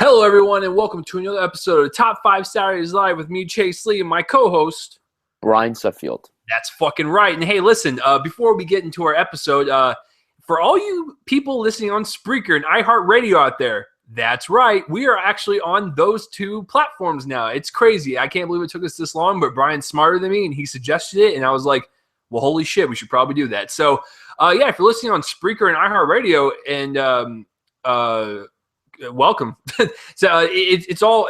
Hello, everyone, and welcome to another episode of Top 5 Saturdays Live with me, Chase Lee, and my co-host, Brian Suffield. That's fucking right. And hey, listen, before we get into our episode, for all you people listening on Spreaker and iHeartRadio out there, that's right. We are actually on those two platforms now. It's crazy. I can't believe it took us this long, but Brian's smarter than me, and he suggested it, and I was like, well, holy shit, we should probably do that. So, if you're listening on Spreaker and iHeartRadio, and welcome. So it's all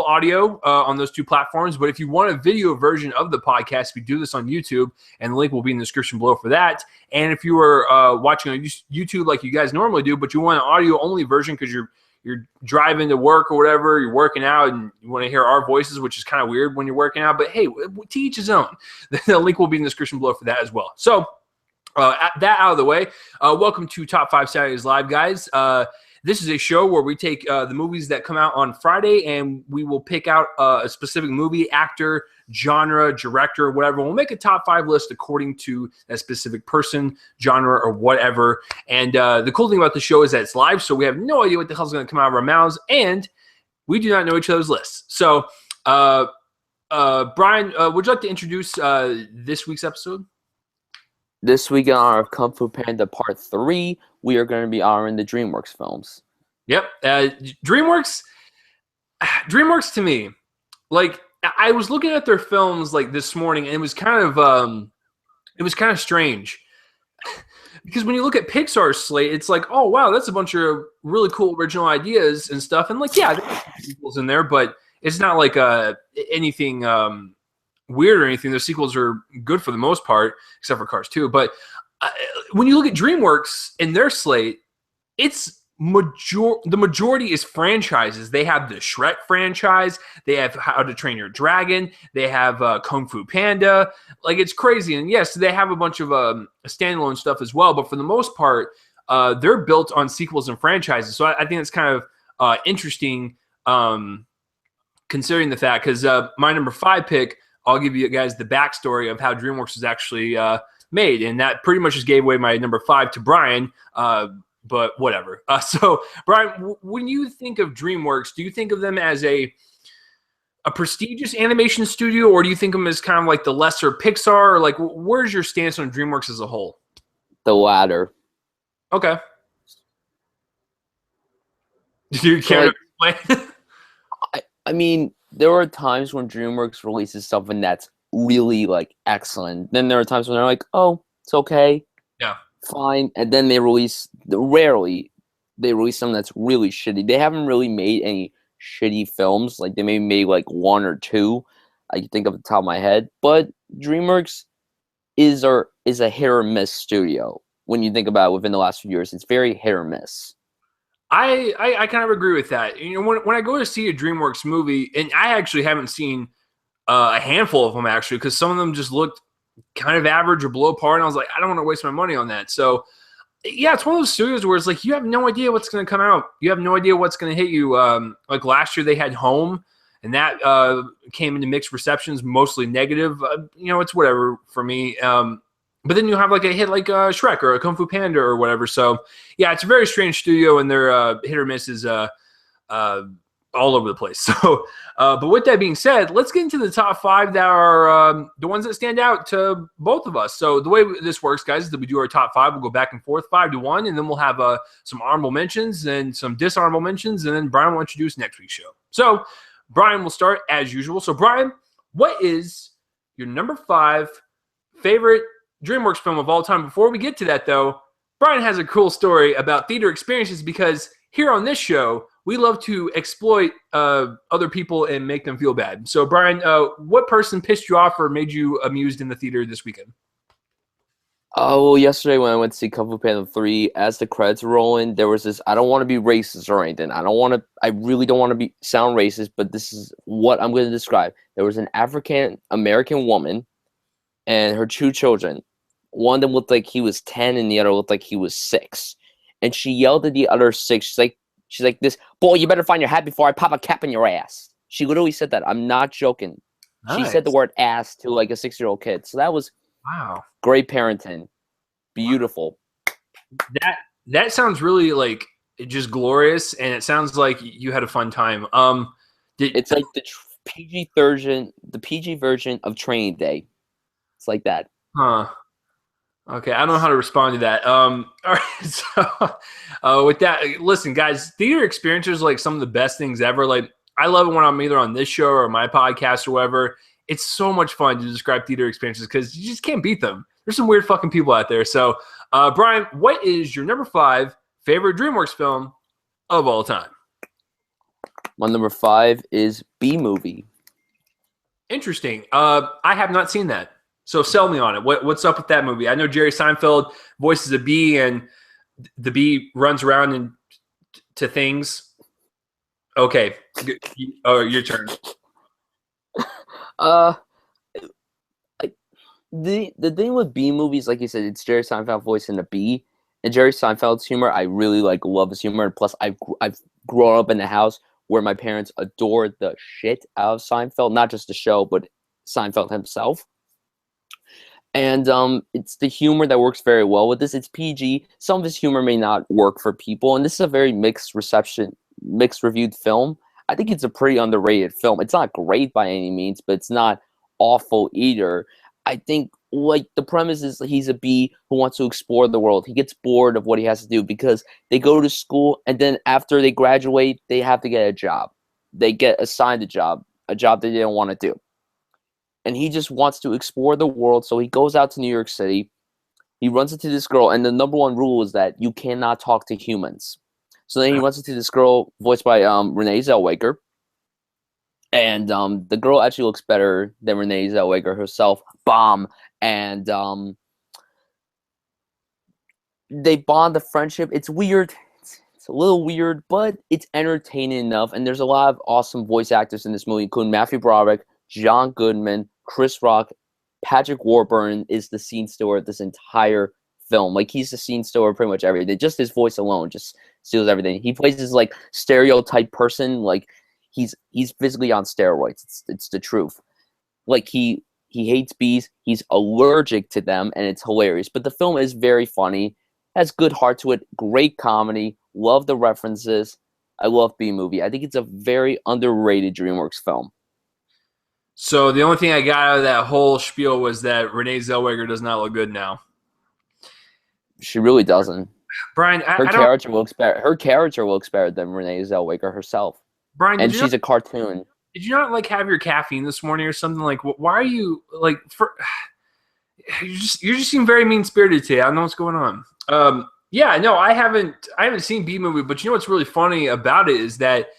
audio on those two platforms. But if you want a video version of the podcast, we do this on YouTube, and the link will be in the description below for that. And if you are watching on YouTube like you guys normally do, but you want an audio only version because you're driving to work or whatever, you're working out, and you want to hear our voices, which is kind of weird when you're working out. But hey, to each his own. The link will be in the description below for that as well. So that out of the way, welcome to Top 5 Saturdays Live, guys. This is a show where we take the movies that come out on Friday, and we will pick out a specific movie, actor, genre, director, whatever. We'll make a top 5 list according to that specific person, genre, or whatever. And the cool thing about the show is that it's live, so we have no idea what the hell's going to come out of our mouths, and we do not know each other's lists. So, Brian, would you like to introduce this week's episode? This week on our Kung Fu Panda Part 3, we are going to be honoring the Dreamworks films. Yep. Dreamworks to me, like, I was looking at their films like this morning, and it was kind of strange. Because when you look at Pixar's slate, it's like, oh, wow, that's a bunch of really cool original ideas and stuff. And like, yeah, there's sequels in there, but it's not like anything weird or anything. The sequels are good for the most part, except for Cars 2. But when you look at DreamWorks and their slate, it's the majority is franchises. They have the Shrek franchise. They have How to Train Your Dragon. They have Kung Fu Panda. Like, it's crazy. And yes, they have a bunch of standalone stuff as well. But for the most part, they're built on sequels and franchises. So I think it's kind of interesting considering the fact, because my number 5 pick, I'll give you guys the backstory of how DreamWorks was actually made, and that pretty much just gave away my number 5 to Brian, but whatever. So, Brian, when you think of DreamWorks, do you think of them as a prestigious animation studio, or do you think of them as kind of like the lesser Pixar, or like where's your stance on DreamWorks as a whole? The latter. Okay. Do you care to explain? I mean, there are times when DreamWorks releases something that's really, like, excellent. Then there are times when they're like, oh, it's okay. Yeah. Fine. And then rarely they release something that's really shitty. They haven't really made any shitty films. Like, they maybe made, like, 1 or 2, I can think of the top of my head. But DreamWorks is a hit or miss studio. When you think about it, within the last few years, it's very hit or miss. I kind of agree with that. You know, when I go to see a DreamWorks movie, and I actually haven't seen a handful of them, actually, because some of them just looked kind of average or below par, and I was like, I don't want to waste my money on that. So, yeah, it's one of those studios where it's like you have no idea what's going to come out. You have no idea what's going to hit you. Like last year, they had Home, and that came into mixed receptions, mostly negative. It's whatever for me. But then you have like a hit like Shrek or a Kung Fu Panda or whatever. So, yeah, it's a very strange studio, and their hit or miss is all over the place. So, but with that being said, let's get into the top 5 that are the ones that stand out to both of us. So the way this works, guys, is that we do our top 5. We'll go back and forth 5 to 1, and then we'll have some honorable mentions and some dishonorable mentions, and then Brian will introduce next week's show. So, Brian will start as usual. So, Brian, what is your number 5 favorite DreamWorks film of all time? Before we get to that, though, Brian has a cool story about theater experiences, because here on this show, we love to exploit other people and make them feel bad. So, Brian, what person pissed you off or made you amused in the theater this weekend? Oh, well, yesterday when I went to see Kung Fu Panda 3, as the credits were rolling, there was this, I don't want to be racist or anything. I really don't want to sound racist, but this is what I'm going to describe. There was an African-American woman and her 2 children. One of them looked like he was 10 and the other looked like he was 6. And she yelled at the other 6. She's like this, boy, you better find your hat before I pop a cap in your ass. She literally said that. I'm not joking. Nice. She said the word ass to like a 6-year-old kid. So that was great parenting. Beautiful. That sounds really like just glorious, and it sounds like you had a fun time. It's like the PG version of Training Day. It's like that. Huh. Okay, I don't know how to respond to that. All right, so with that, listen, guys, theater experiences are like some of the best things ever. Like, I love it when I'm either on this show or my podcast or whatever. It's so much fun to describe theater experiences because you just can't beat them. There's some weird fucking people out there. So, Brian, what is your number 5 favorite DreamWorks film of all time? My number 5 is B-Movie. Interesting. I have not seen that. So sell me on it. What's up with that movie? I know Jerry Seinfeld voices a bee, and the bee runs around and to things. Okay. Oh, your turn. The thing with B movies, like you said, it's Jerry Seinfeld voicing a bee, and Jerry Seinfeld's humor, I really love his humor. And plus, I've grown up in a house where my parents adored the shit out of Seinfeld, not just the show, but Seinfeld himself. And it's the humor that works very well with this. It's PG. Some of his humor may not work for people, and this is a very mixed reviewed film. I think it's a pretty underrated film. It's not great by any means, but it's not awful either. I think like the premise is he's a bee who wants to explore the world. He gets bored of what he has to do because they go to school, and then after they graduate, they have to get a job. They get assigned a job they don't want to do. And he just wants to explore the world, so he goes out to New York City. He runs into this girl, and the number one rule is that you cannot talk to humans. So then he runs into this girl voiced by Renee Zellweger. And the girl actually looks better than Renee Zellweger herself. Bomb. And they bond a friendship. It's weird. It's a little weird, but it's entertaining enough. And there's a lot of awesome voice actors in this movie, including Matthew Broderick, John Goodman, Chris Rock. Patrick Warburton is the scene stealer of this entire film. Like, he's the scene stealer pretty much everything. Just his voice alone just steals everything. He plays this like stereotype person. Like, he's physically on steroids. It's the truth. Like, he hates bees. He's allergic to them, and it's hilarious. But the film is very funny. Has good heart to it. Great comedy. Love the references. I love B-Movie. I think it's a very underrated DreamWorks film. So the only thing I got out of that whole spiel was that Renee Zellweger does not look good now. She really doesn't. Brian, her character looks better than Renee Zellweger herself. Brian, and she's a cartoon. Did you not like have your caffeine this morning or something? Like, why are you like? You just seem very mean spirited today. I don't know what's going on. Yeah, no, I haven't seen B-Movie, but you know what's really funny about it is that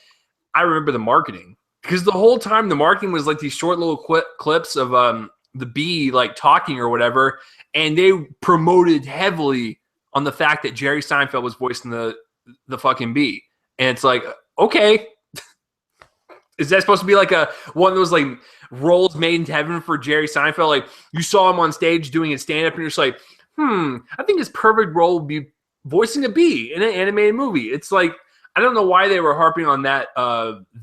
I remember the marketing. Because the whole time the marketing was like these short little clips of the bee like talking or whatever, and they promoted heavily on the fact that Jerry Seinfeld was voicing the fucking bee. And it's like, okay, is that supposed to be like one of those like roles made into heaven for Jerry Seinfeld? Like, you saw him on stage doing his stand-up, and you're just like, I think his perfect role would be voicing a bee in an animated movie. It's like, I don't know why they were harping on that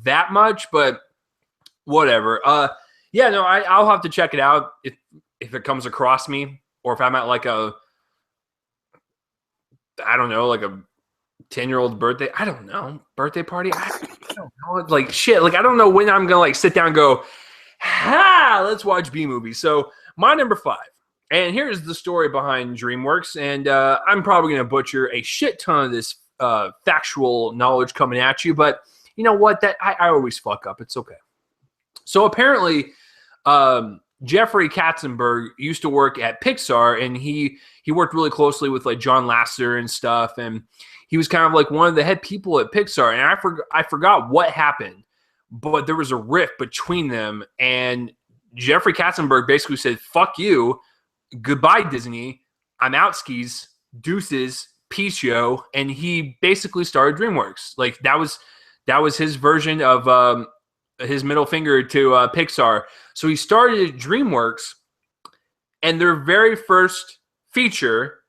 that much, but whatever. Yeah, no, I'll have to check it out if it comes across me, or if I'm at like a 10-year-old birthday. I don't know, birthday party. I don't know. Like, shit. Like, I don't know when I'm gonna like sit down and go, let's watch B-Movie. So my number 5. And here's the story behind DreamWorks, and I'm probably gonna butcher a shit ton of this factual knowledge coming at you, but you know what? That I always fuck up. It's okay. So apparently, Jeffrey Katzenberg used to work at Pixar, and he worked really closely with like John Lasseter and stuff, and he was kind of like one of the head people at Pixar. And I forgot what happened, but there was a rift between them, and Jeffrey Katzenberg basically said, "Fuck you, goodbye Disney. I'm out skis, deuces." Peace, yo. And he basically started DreamWorks. Like, that was his version of his middle finger to Pixar. So he started DreamWorks, and their very first feature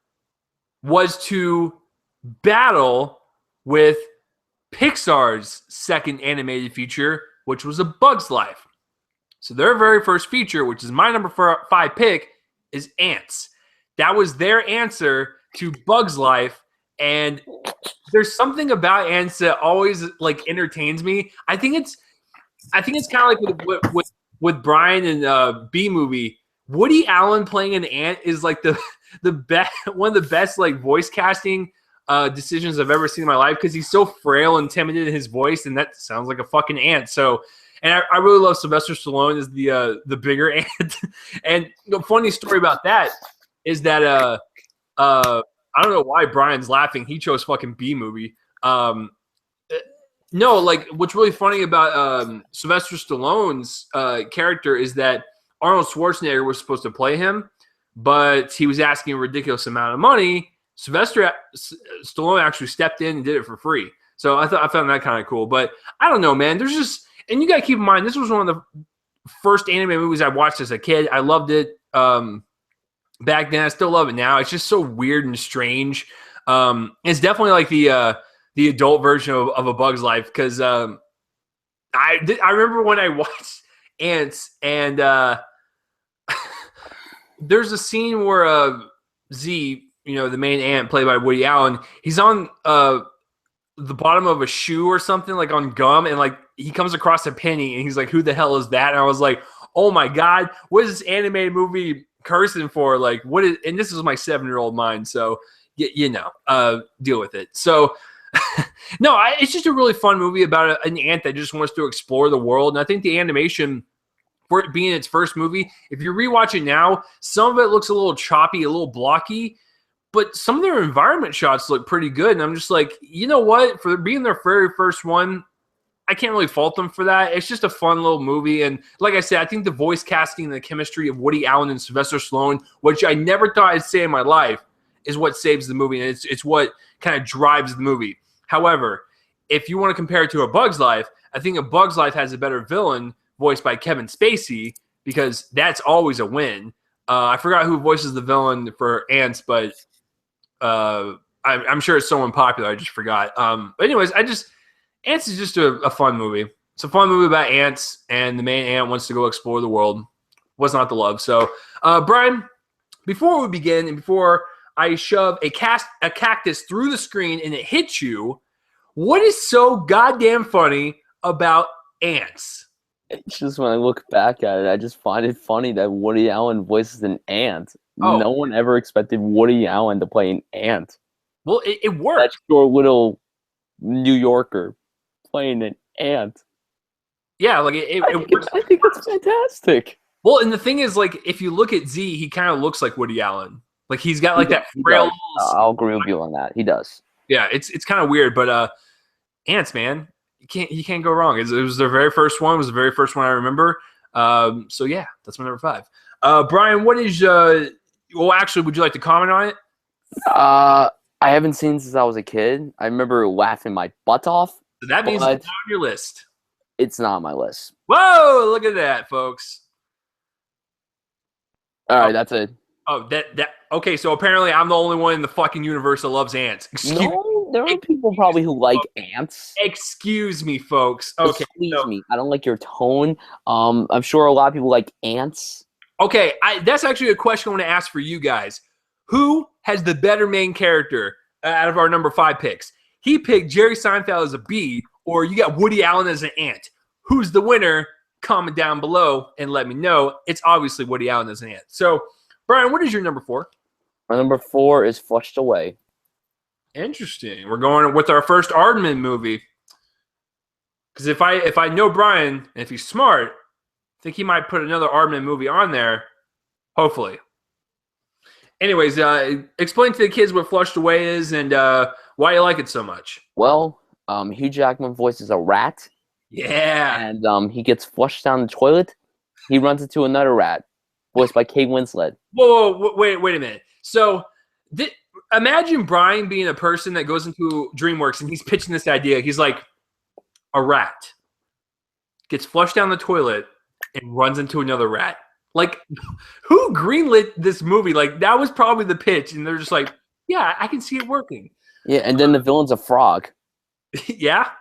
was to battle with Pixar's second animated feature, which was A Bug's Life. So their very first feature, which is my number 5 pick, is Ants. That was their answer to Bug's Life, And there's something about ants that always like entertains me. I think it's kind of like with Brian and B movie. Woody Allen playing an ant is like the best, one of the best like voice casting decisions I've ever seen in my life, because he's so frail and timid in his voice, and that sounds like a fucking ant. So, and I really love Sylvester Stallone as the bigger ant. And the funny story about that is that I don't know why Brian's laughing. He chose fucking B movie. No, like what's really funny about Sylvester Stallone's character is that Arnold Schwarzenegger was supposed to play him, but he was asking a ridiculous amount of money. Sylvester Stallone actually stepped in and did it for free. So I found that kind of cool. But I don't know, man. There's just, and you got to keep in mind, this was one of the first anime movies I watched as a kid. I loved it back then. I still love it now. It's just so weird and strange. It's definitely like the adult version of A Bug's Life, because I remember when I watched Ants, and there's a scene where Z, the main ant played by Woody Allen, he's on the bottom of a shoe or something, like on gum, and like he comes across a penny, and he's like, "Who the hell is that?" And I was like, "Oh my god, what is this animated movie cursing for? Like, what is?" And this is my 7-year-old mind, so deal with it. So. No, it's just a really fun movie about an ant that just wants to explore the world. And I think the animation, for it being its first movie, if you rewatch it now, some of it looks a little choppy, a little blocky, but some of their environment shots look pretty good. And I'm just like, you know what? For being their very first one, I can't really fault them for that. It's just a fun little movie. And like I said, I think the voice casting and the chemistry of Woody Allen and Sylvester Stallone, which I never thought I'd say in my life, is what saves the movie. And it's what kind of drives the movie. However, if you want to compare it to A Bug's Life, I think A Bug's Life has a better villain voiced by Kevin Spacey, because that's always a win. I forgot who voices the villain for Ants, but I'm sure it's someone popular. I just forgot. But anyways, Ants is just a fun movie. It's a fun movie about ants, and the main ant wants to go explore the world. What's not to love? So, Brian, before we begin and before I shove a cactus through the screen and it hits you, what is so goddamn funny about ants? It's just when I look back at it, I just find it funny that Woody Allen voices an ant. Oh. No one ever expected Woody Allen to play an ant. Well, it worked. That's your little New Yorker playing an ant. Yeah, like I think it's fantastic. Well, and the thing is, like, if you look at Z, he kind of looks like Woody Allen. Like, he's got like that frail. I'll agree with you on that. He does. Yeah, it's kind of weird, but ants, man, you can't go wrong. It was their very first one. It was the very first one I remember. So yeah, that's my number 5. Brian, what is well, actually, would you like to comment on it? I haven't seen since I was a kid. I remember laughing my butt off. So that means it's not on your list. It's not on my list. Whoa, look at that, folks. All right, that's it. Oh, that okay, so apparently I'm the only one in the fucking universe that loves ants. No, there are people probably who like ants. Excuse me, folks. Okay. Excuse me. I don't like your tone. I'm sure a lot of people like ants. Okay, that's actually a question I want to ask for you guys. Who has the better main character out of our number 5 picks? He picked Jerry Seinfeld as a bee, or you got Woody Allen as an ant. Who's the winner? Comment down below and let me know. It's obviously Woody Allen as an ant. So, Brian, what is your number 4? My number 4 is Flushed Away. Interesting. We're going with our first Aardman movie. Because if I know Brian, and if he's smart, I think he might put another Aardman movie on there. Hopefully. Anyways, explain to the kids what Flushed Away is and why you like it so much. Well, Hugh Jackman voices a rat. Yeah. And he gets flushed down the toilet. He runs into another rat, voiced by Kate Winslet. Whoa, wait a minute. So, imagine Brian being a person that goes into DreamWorks and he's pitching this idea. He's like, a rat gets flushed down the toilet and runs into another rat. Like, who greenlit this movie? Like, that was probably the pitch, and they're just like, yeah, I can see it working. Yeah, and then the villain's a frog. Yeah.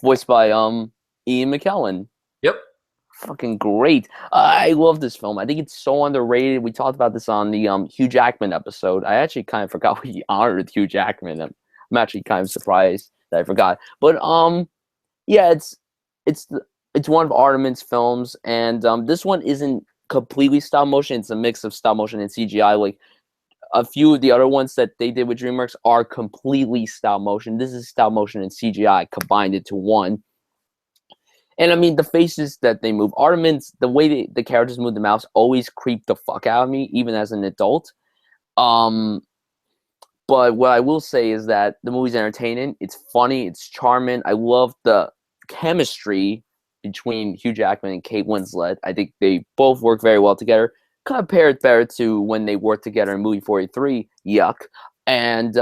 Voiced by Ian McKellen. Yep. Fucking great. I love this film. I think it's so underrated. We talked about this on the Hugh Jackman episode. I actually kind of forgot we honored Hugh Jackman. I'm actually kind of surprised that I forgot. But yeah, it's one of Artemon's films, and this one isn't completely stop motion. It's a mix of stop motion and CGI. Like a few of the other ones that they did with DreamWorks are completely stop motion. This is stop motion and CGI combined into one. And I mean, the faces that they move, Artemon's, the way the characters move the mouths always creep the fuck out of me, even as an adult. But what I will say is that the movie's entertaining. It's funny. It's charming. I love the chemistry between Hugh Jackman and Kate Winslet. I think they both work very well together. Compared better to when they worked together in movie 43, yuck. And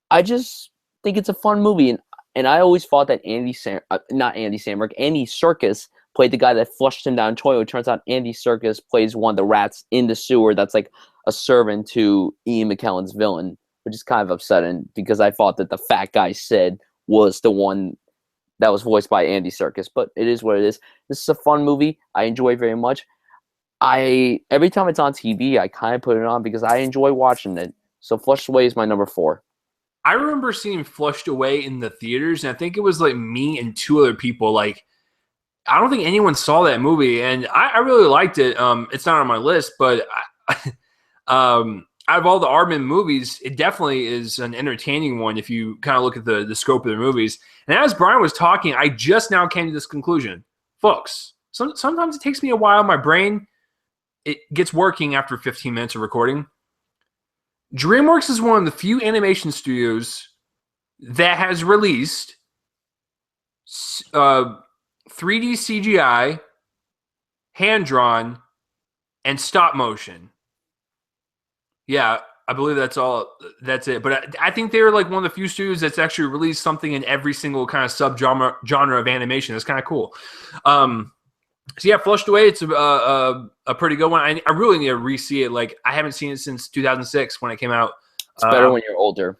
I just think it's a fun movie. And I always thought that Andy Serkis played the guy that flushed him down toilet. It turns out Andy Serkis plays one of the rats in the sewer that's like a servant to Ian McKellen's villain, which is kind of upsetting because I thought that the fat guy Sid was the one that was voiced by Andy Serkis. But it is what it is. This is a fun movie. I enjoy it very much. Every time it's on TV, I kind of put it on because I enjoy watching it. So Flushed Away is my number 4. I remember seeing Flushed Away in the theaters, and I think it was like me and 2 other people. Like, I don't think anyone saw that movie, and I really liked it. It's not on my list, but out of all the Aardman movies, it definitely is an entertaining one if you kind of look at the scope of the movies. And as Brian was talking, I just now came to this conclusion. Folks, sometimes it takes me a while. My brain, it gets working after 15 minutes of recording. DreamWorks is one of the few animation studios that has released 3D CGI, hand-drawn, and stop motion. Yeah, I believe that's all. That's it. But I think they're like one of the few studios that's actually released something in every single kind of genre of animation. That's kind of cool. So yeah, Flushed Away, it's a pretty good one. I really need to re-see it. Like, I haven't seen it since 2006 when it came out. It's better when you're older.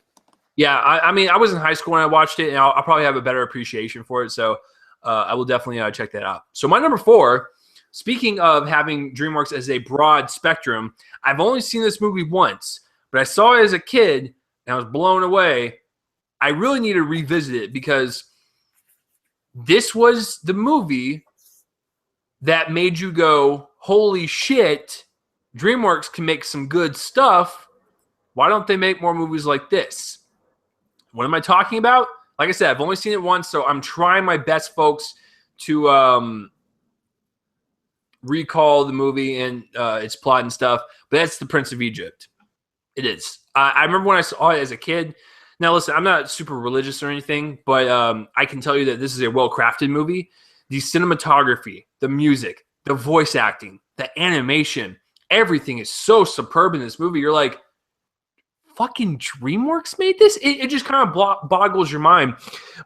Yeah, I mean, I was in high school when I watched it, and I'll probably have a better appreciation for it. So I will definitely check that out. So my number 4, speaking of having DreamWorks as a broad spectrum, I've only seen this movie once, but I saw it as a kid, and I was blown away. I really need to revisit it because this was the movie that made you go, holy shit, DreamWorks can make some good stuff. Why don't they make more movies like this? What am I talking about? Like I said, I've only seen it once, so I'm trying my best, folks, to recall the movie and its plot and stuff. But that's The Prince of Egypt. It is. I remember when I saw it as a kid. Now, listen, I'm not super religious or anything, but I can tell you that this is a well-crafted movie. The cinematography, the music, the voice acting, the animation, everything is so superb in this movie. You're like, fucking DreamWorks made this? It just kind of boggles your mind.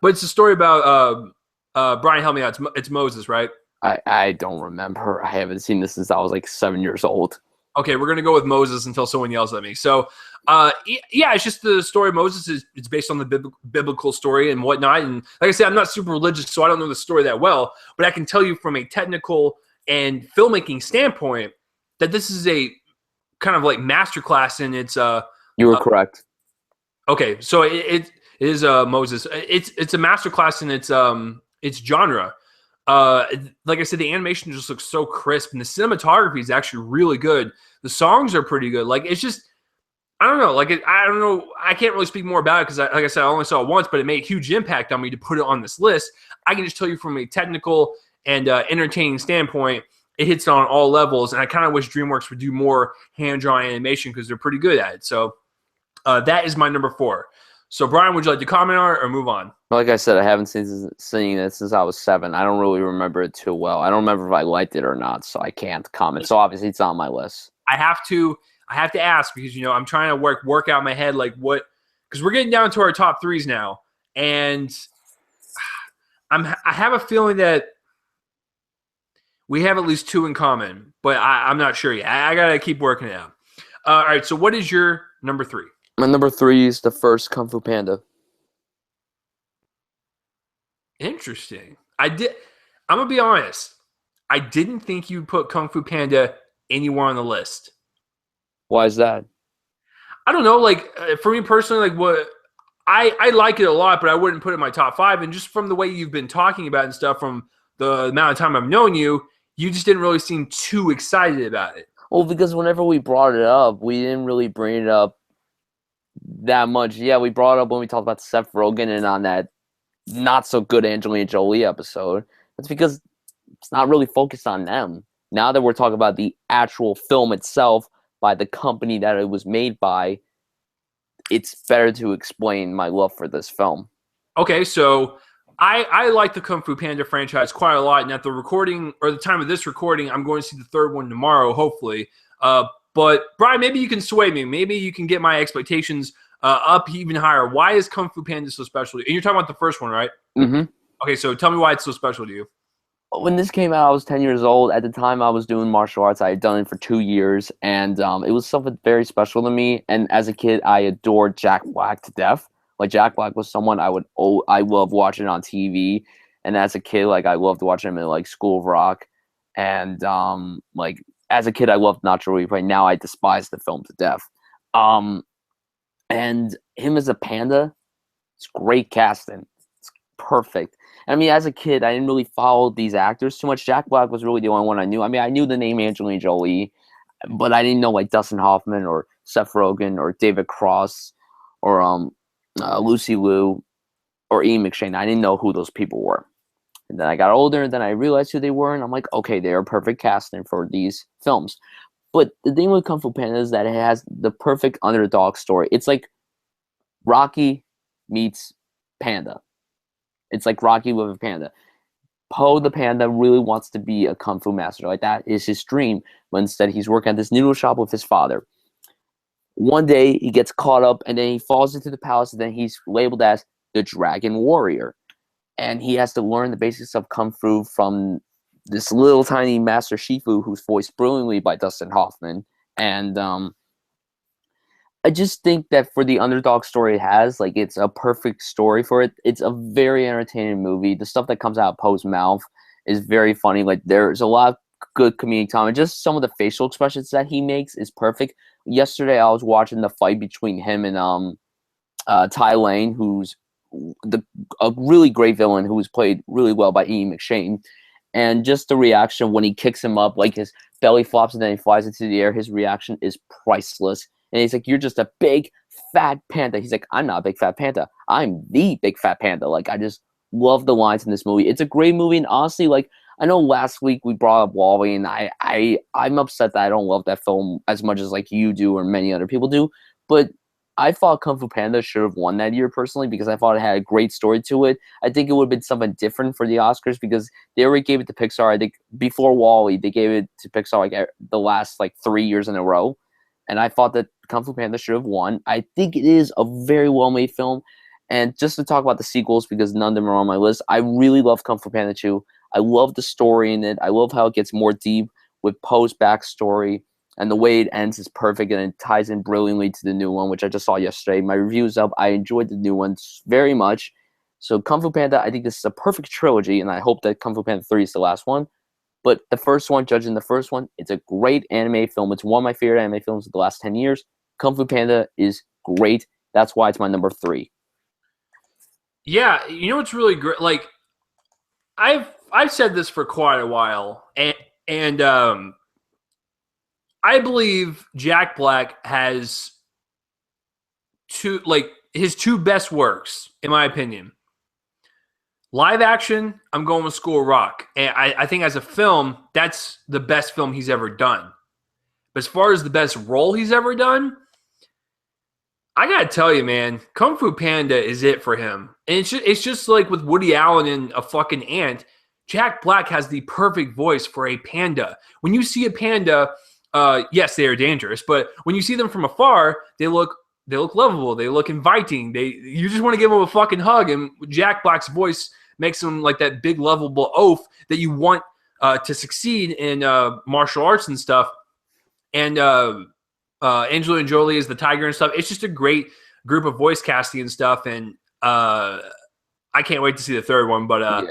But it's a story about, Brian, help me out. It's Moses, right? I don't remember. I haven't seen this since I was like 7 years old. Okay, we're going to go with Moses until someone yells at me. So, yeah, it's just the story of Moses. It's based on the biblical story and whatnot. And like I said, I'm not super religious, so I don't know the story that well. But I can tell you from a technical and filmmaking standpoint that this is a kind of like masterclass in its You were correct. Okay, so it is Moses. It's a masterclass in its genre. Like I said, the animation just looks so crisp, and the cinematography is actually really good. The songs are pretty good. Like, it's just, I don't know. Like, I don't know. I can't really speak more about it because, like I said, I only saw it once, but it made a huge impact on me to put it on this list. I can just tell you from a technical and entertaining standpoint, it hits on all levels, and I kind of wish DreamWorks would do more hand-drawn animation because they're pretty good at it. So that is my number 4. So, Brian, would you like to comment on it or move on? Like I said, I haven't seen it since I was 7. I don't really remember it too well. I don't remember if I liked it or not, so I can't comment. So obviously, it's on my list. I have to ask because I'm trying to work out in my head like what, because we're getting down to our top 3s now, and I have a feeling that we have at least 2 in common, but I'm not sure yet. I gotta keep working it out. All right. So, what is your number 3? My number 3 is the first Kung Fu Panda. Interesting. I'm gonna be honest. I didn't think you'd put Kung Fu Panda anywhere on the list. Why is that? I don't know, like for me personally, like what I like it a lot, but I wouldn't put it in my top 5. And just from the way you've been talking about it and stuff, from the amount of time I've known you, you just didn't really seem too excited about it. Well, because whenever we brought it up, we didn't really bring it up that much. Yeah, we brought it up when we talked about Seth Rogen and on that not so good Angelina Jolie episode. That's because it's not really focused on them. Now that we're talking about the actual film itself by the company that it was made by, it's better to explain my love for this film. Okay, so I like the Kung Fu Panda franchise quite a lot, and at the recording or the time of this recording, I'm going to see the third one tomorrow, hopefully. But Brian, maybe you can sway me. Maybe you can get my expectations up even higher. Why is Kung Fu Panda so special? And you're talking about the first one, right? Mm-hmm. Okay, so tell me why it's so special to you. When this came out, I was 10 years old. At the time, I was doing martial arts. I had done it for 2 years, and it was something very special to me. And as a kid, I adored Jack Black to death. Like, Jack Black was someone I loved watching on TV. And as a kid, like, I loved watching him in, like, School of Rock. And, like, as a kid, I loved Nacho Libre. Now I despise the film to death. And him as a panda, it's great casting. It's perfect. I mean, as a kid, I didn't really follow these actors too much. Jack Black was really the only one I knew. I mean, I knew the name Angelina Jolie, but I didn't know like Dustin Hoffman or Seth Rogen or David Cross or Lucy Liu or Ian McShane. I didn't know who those people were. And then I got older, and then I realized who they were, and I'm like, okay, they are perfect casting for these films. But the thing with Kung Fu Panda is that it has the perfect underdog story. It's like Rocky meets Panda. It's like Rocky with a panda. Po the panda really wants to be a kung fu master. Like, that is his dream. But instead, he's working at this noodle shop with his father. One day, he gets caught up, and then he falls into the palace, and then he's labeled as the Dragon Warrior. And he has to learn the basics of kung fu from this little tiny Master Shifu, who's voiced brilliantly by Dustin Hoffman. And I just think that for the underdog story it has, like, it's a perfect story for it. It's a very entertaining movie. The stuff that comes out of Poe's mouth is very funny. Like, there's a lot of good comedic time. And just some of the facial expressions that he makes is perfect. Yesterday, I was watching the fight between him and Tai Lane, who's a really great villain who was played really well by Ian McShane. And just the reaction when he kicks him up, like his belly flops and then he flies into the air, his reaction is priceless. And he's like, you're just a big, fat panda. He's like, I'm not a big, fat panda. I'm the big, fat panda. Like, I just love the lines in this movie. It's a great movie. And honestly, like, I know last week we brought up Wall-E, and I'm upset that I don't love that film as much as, like, you do or many other people do. But I thought Kung Fu Panda should have won that year, personally, because I thought it had a great story to it. I think it would have been something different for the Oscars because they already gave it to Pixar. I think before Wall-E, they gave it to Pixar, like, the last, like, 3 years in a row. And I thought that Kung Fu Panda should have won. I think it is a very well-made film. And just to talk about the sequels, because none of them are on my list, I really love Kung Fu Panda 2. I love the story in it. I love how it gets more deep with Poe's backstory. And the way it ends is perfect, and it ties in brilliantly to the new one, which I just saw yesterday. My review is up. I enjoyed the new ones very much. So Kung Fu Panda, I think this is a perfect trilogy, and I hope that Kung Fu Panda 3 is the last one. But the first one, judging the first one, it's a great anime film. It's one of my favorite anime films of the last 10 years. Kung Fu Panda is great. That's why it's my number 3. Yeah, you know what's really great? Like, I've said this for quite a while, and I believe Jack Black has his two best works, in my opinion. Live action, I'm going with School of Rock. And I think as a film, that's the best film he's ever done. But as far as the best role he's ever done, I got to tell you, man, Kung Fu Panda is it for him. And it's just like with Woody Allen and a fucking ant, Jack Black has the perfect voice for a panda. When you see a panda, yes, they are dangerous, but when you see them from afar, they look lovable. They look inviting. You just want to give them a fucking hug. And Jack Black's voice makes him like that big lovable oaf that you want to succeed in martial arts and stuff. And Angelina Jolie is the tiger and stuff. It's just a great group of voice casting and stuff. And I can't wait to see the third one. But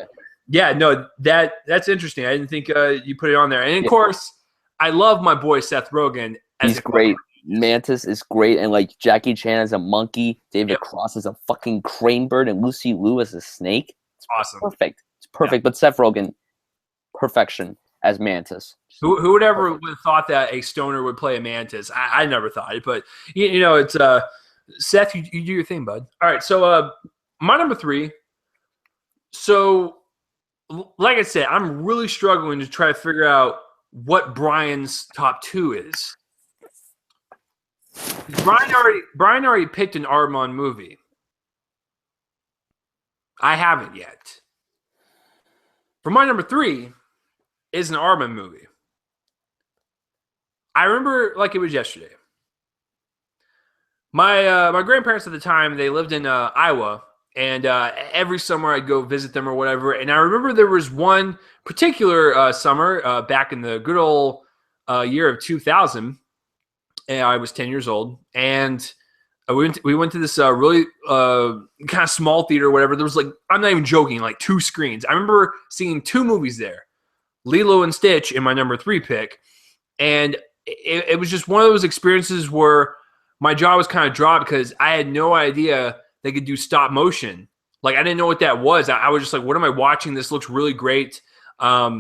yeah, no, that's interesting. I didn't think you put it on there. And of course, I love my boy Seth Rogen. He's great. Mantis is great, and like Jackie Chan as a monkey, David Yep. Cross as a fucking crane bird, and Lucy Liu as a snake. It's Awesome. perfect. It's perfect. But Seth Rogen, perfection as Mantis. Who would ever would have thought that a stoner would play a Mantis? I never thought it, but you know, it's Seth, you do your thing, bud. All right, so my number 3. So, like I said, I'm really struggling to try to figure out what Brian's top 2 is. Brian already picked an Aardman movie. I haven't yet. For my number 3 is an Aardman movie. I remember like it was yesterday. My grandparents at the time, they lived in Iowa, and every summer I'd go visit them or whatever. And I remember there was one particular summer back in the good old year of 2000, and I was 10 years old, and we went to this really kind of small theater or whatever. There was like, I'm not even joking, like 2 screens. I remember seeing 2 movies there, Lilo and Stitch in my number 3 pick, and it was just one of those experiences where my jaw was kind of dropped because I had no idea they could do stop motion. Like, I didn't know what that was. I was just like, what am I watching? This looks really great. I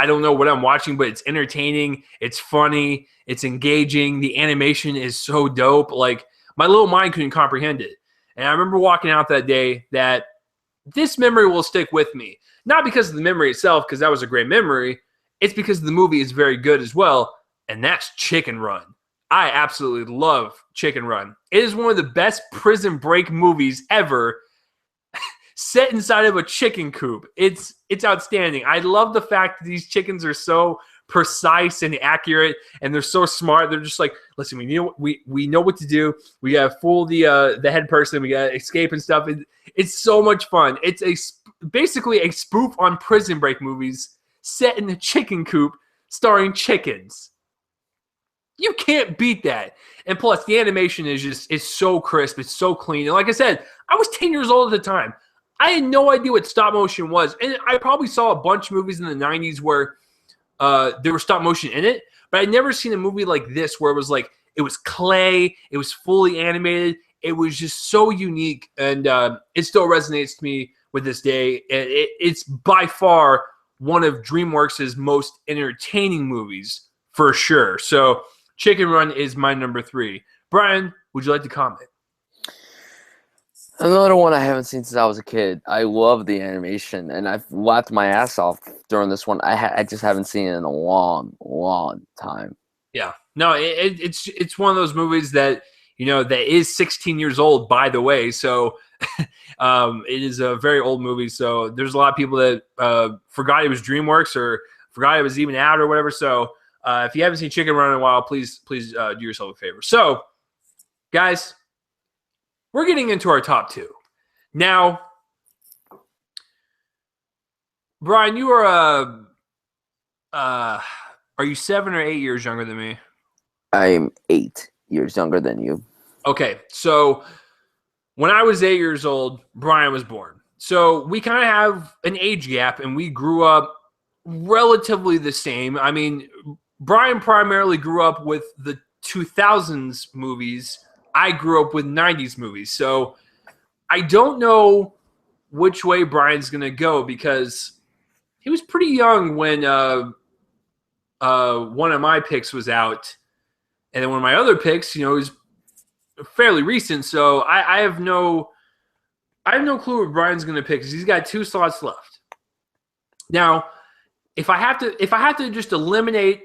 don't know what I'm watching, but it's entertaining. It's funny. It's engaging. The animation is so dope. Like, my little mind couldn't comprehend it. And I remember walking out that day that this memory will stick with me. Not because of the memory itself, because that was a great memory. It's because the movie is very good as well, and that's Chicken Run. I absolutely love Chicken Run. It is one of the best prison break movies ever, set inside of a chicken coop. It's outstanding. I love the fact that these chickens are so precise and accurate, and they're so smart. They're just like, listen, we know what to do. We gotta fool the head person. We gotta escape and stuff. It's so much fun. It's basically a spoof on prison break movies set in the chicken coop, starring chickens. You can't beat that. And plus, the animation is so crisp. It's so clean. And like I said, I was 10 years old at the time. I had no idea what stop motion was. And I probably saw a bunch of movies in the 90s where there was stop motion in it. But I'd never seen a movie like this where it was like, it was clay. It was fully animated. It was just so unique. And it still resonates to me with this day. And it's by far one of DreamWorks' most entertaining movies for sure. So Chicken Run is my number 3. Brian, would you like to comment? Another one I haven't seen since I was a kid. I love the animation, and I've laughed my ass off during this one. I just haven't seen it in a long, long time. Yeah. No, it's one of those movies that, you know, that is 16 years old, by the way. So it is a very old movie. So there's a lot of people that forgot it was DreamWorks or forgot it was even out or whatever. So if you haven't seen Chicken Run in a while, please do yourself a favor. So, guys, we're getting into our top 2. Now, Brian, you are you 7 or 8 years younger than me? I'm 8 years younger than you. Okay, so when I was 8 years old, Brian was born. So we kind of have an age gap, and we grew up relatively the same. I mean, Brian primarily grew up with the 2000s movies. I grew up with 90s movies. So I don't know which way Brian's going to go because he was pretty young when one of my picks was out. And then one of my other picks, you know, is fairly recent. So I have no clue what Brian's going to pick because he's got 2 slots left. Now, if I have to just eliminate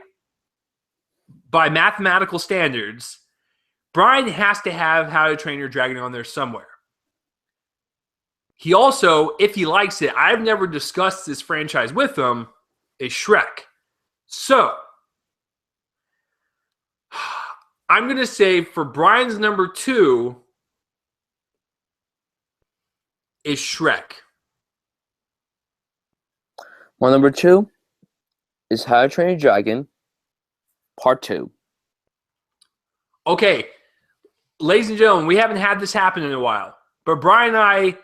by mathematical standards, Brian has to have How to Train Your Dragon on there somewhere. He also, if he likes it, I've never discussed this franchise with him, is Shrek. So, I'm going to say for Brian's number 2 is Shrek. My number 2 is How to Train Your Dragon, Part 2. Okay, ladies and gentlemen, we haven't had this happen in a while, but Brian and I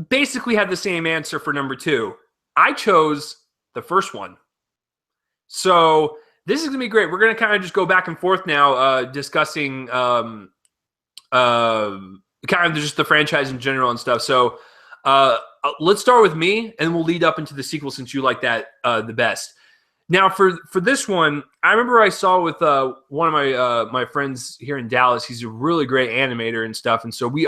basically had the same answer for number 2. I chose the first one. So This is gonna be great. We're gonna kind of just go back and forth now, discussing kind of just the franchise in general and stuff. So let's start with me, and we'll lead up into the sequel since you like that the best. Now, for this one, I remember I saw with one of my friends here in Dallas. He's a really great animator and stuff, and so me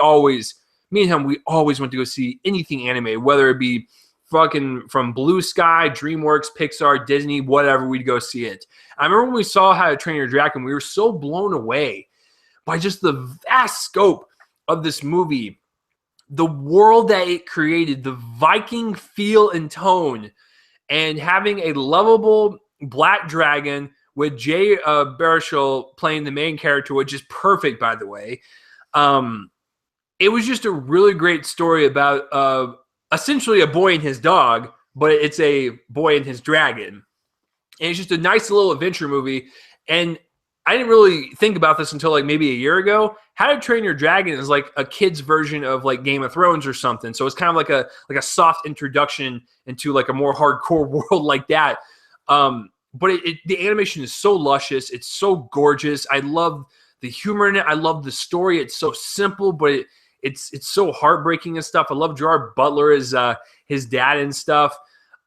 and him, we always went to go see anything animated, whether it be fucking from Blue Sky, Dreamworks, Pixar, Disney, whatever, we'd go see it. I remember when we saw How to Train Your Dragon, we were so blown away by just the vast scope of this movie, the world that it created, the Viking feel and tone, and having a lovable black dragon with Jay Baruchel playing the main character, which is perfect, by the way. It was just a really great story about essentially a boy and his dog, but it's a boy and his dragon. And it's just a nice little adventure movie. And I didn't really think about this until like maybe a year ago. How to Train Your Dragon is like a kid's version of like Game of Thrones or something. So it's kind of like a soft introduction into like a more hardcore world like that. But the animation is so luscious. It's so gorgeous. I love the humor in it. I love the story. It's so simple, but it's so heartbreaking and stuff. I love Gerard Butler as his dad and stuff.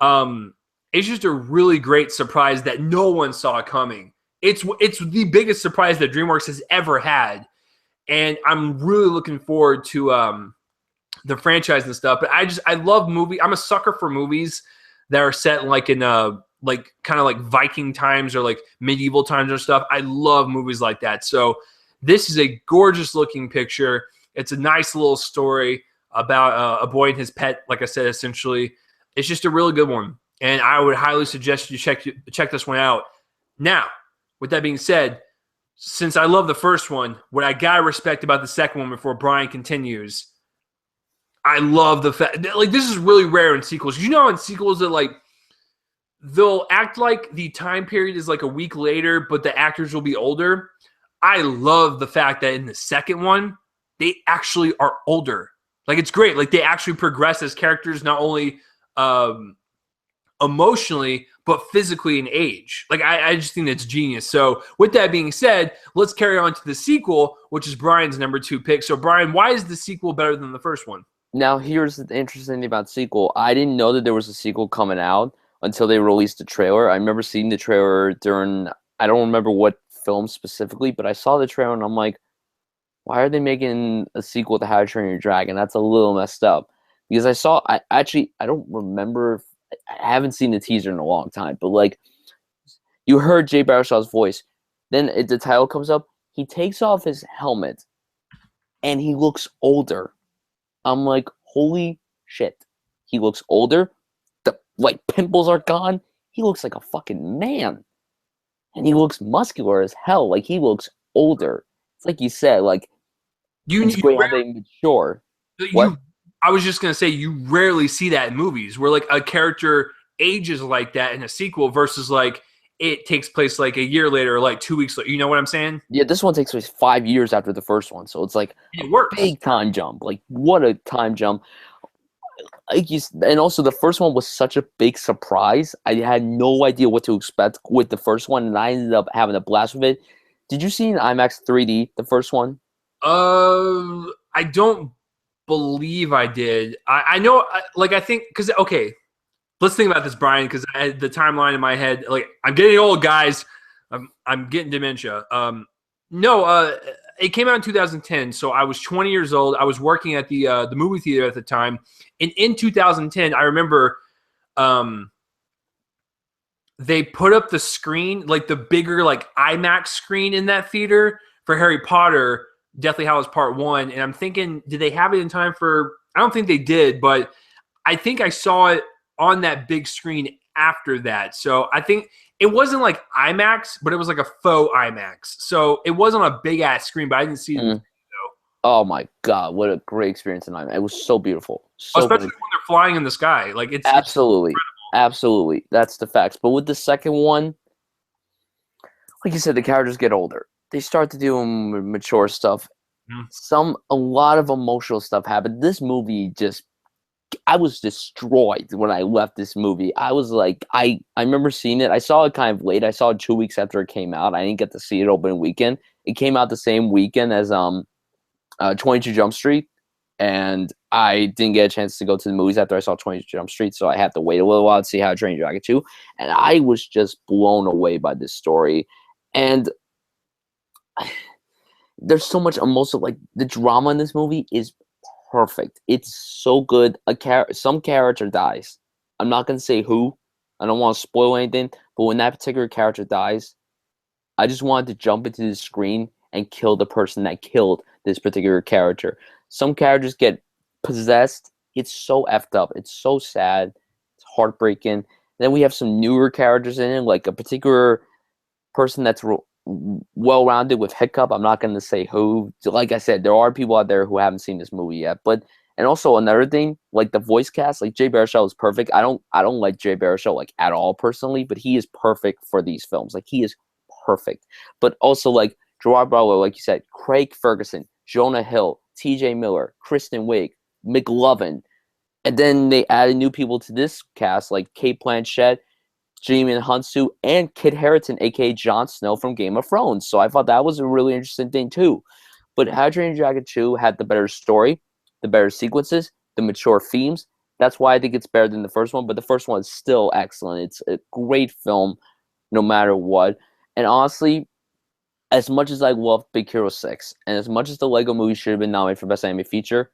It's just a really great surprise that no one saw coming. It's the biggest surprise that DreamWorks has ever had, and I'm really looking forward to the franchise and stuff. But I love movies. I'm a sucker for movies that are set like in like kind of like Viking times or like medieval times or stuff. I love movies like that. So this is a gorgeous looking picture. It's a nice little story about a boy and his pet. Like I said, essentially, it's just a really good one, and I would highly suggest you check this one out. Now, with that being said, since I love the first one, what I gotta respect about the second one before Brian continues, I love the fact that, like, this is really rare in sequels. You know, in sequels that like they'll act like the time period is like a week later, but the actors will be older. I love the fact that in the second one, they actually are older. Like, it's great. Like, they actually progress as characters, not only emotionally, but physically in age. Like, I just think that's genius. So with that being said, let's carry on to the sequel, which is Brian's number 2 pick. So Brian, why is the sequel better than the first one? Now, here's the interesting thing about sequel. I didn't know that there was a sequel coming out until they released the trailer. I remember seeing the trailer during, I don't remember what film specifically, but I saw the trailer and I'm like, why are they making a sequel to How to Train Your Dragon? That's a little messed up. Because I don't remember, I haven't seen the teaser in a long time, but like, you heard Jay Baruchel's voice. Then the title comes up, he takes off his helmet and he looks older. I'm like, holy shit. He looks older. The like pimples are gone. He looks like a fucking man. And he looks muscular as hell. Like, he looks older. It's like you said, like, it's great how they mature. I was just going to say, you rarely see that in movies where like a character ages like that in a sequel versus like it takes place like a year later or like 2 weeks later. You know what I'm saying? Yeah, this one takes place 5 years after the first one. So it's like it works. Big time jump. Like, what a time jump. And also the first one was such a big surprise. I had no idea what to expect with the first one, and I ended up having a blast with it. Did you see in IMAX 3D, the first one? I don't believe I did. I know, like, I think, because, okay, let's think about this, Brian, because I had the timeline in my head. Like, I'm getting old, guys. I'm getting dementia. It came out in 2010, so I was 20 years old. I was working at the movie theater at the time, and in 2010, I remember they put up the screen, like the bigger like IMAX screen in that theater for Harry Potter, Deathly Hallows Part 1, and I'm thinking, did they have it in time for, I don't think they did, but I think I saw it on that big screen after that. So I think it wasn't like IMAX, but it was like a faux IMAX. So it wasn't a big-ass screen, but I didn't see it. Oh, my God. What a great experience in IMAX. It was so beautiful. Especially when they're flying in the sky. Like, it's absolutely. Absolutely. That's the facts. But with the second one, like you said, the characters get older. They start to do mature stuff. A lot of emotional stuff happened. This movie just I was destroyed when I left this movie. I was like, I remember seeing it. I saw it kind of late. I saw it 2 weeks after it came out. I didn't get to see it opening weekend. It came out the same weekend as 22 Jump Street, and I didn't get a chance to go to the movies after I saw 22 Jump Street, so I had to wait a little while to see How to Train Your Dragon 2. And I was just blown away by this story. And there's so much emotion. Like, the drama in this movie is perfect. It's so good. Some character dies. I'm not gonna say who. I don't want to spoil anything. But when that particular character dies, I just wanted to jump into the screen and kill the person that killed this particular character. Some characters get possessed. It's so effed up. It's so sad. It's heartbreaking. Then we have some newer characters in it, like a particular person that's well-rounded with hiccup. I'm not going to say who. Like I said, there are people out there who haven't seen this movie yet. And also another thing, like the voice cast, like Jay Baruchel is perfect. I don't like Jay Baruchel like at all personally, but he is perfect for these films. Like, he is perfect. But also, like, Gerard Butler, like you said, Craig Ferguson, Jonah Hill, T.J. Miller, Kristen Wiig, McLovin, and then they added new people to this cast like Kate Blanchett, Jimmy Hunsu, and Kit Harington, aka Jon Snow from Game of Thrones. So I thought that was a really interesting thing too. But How to Train Your Dragon 2 had the better story, the better sequences, the mature themes. That's why I think it's better than the first one. But the first one is still excellent. It's a great film, no matter what. And honestly, as much as I love Big Hero 6, and as much as the Lego Movie should have been nominated for Best Animated Feature,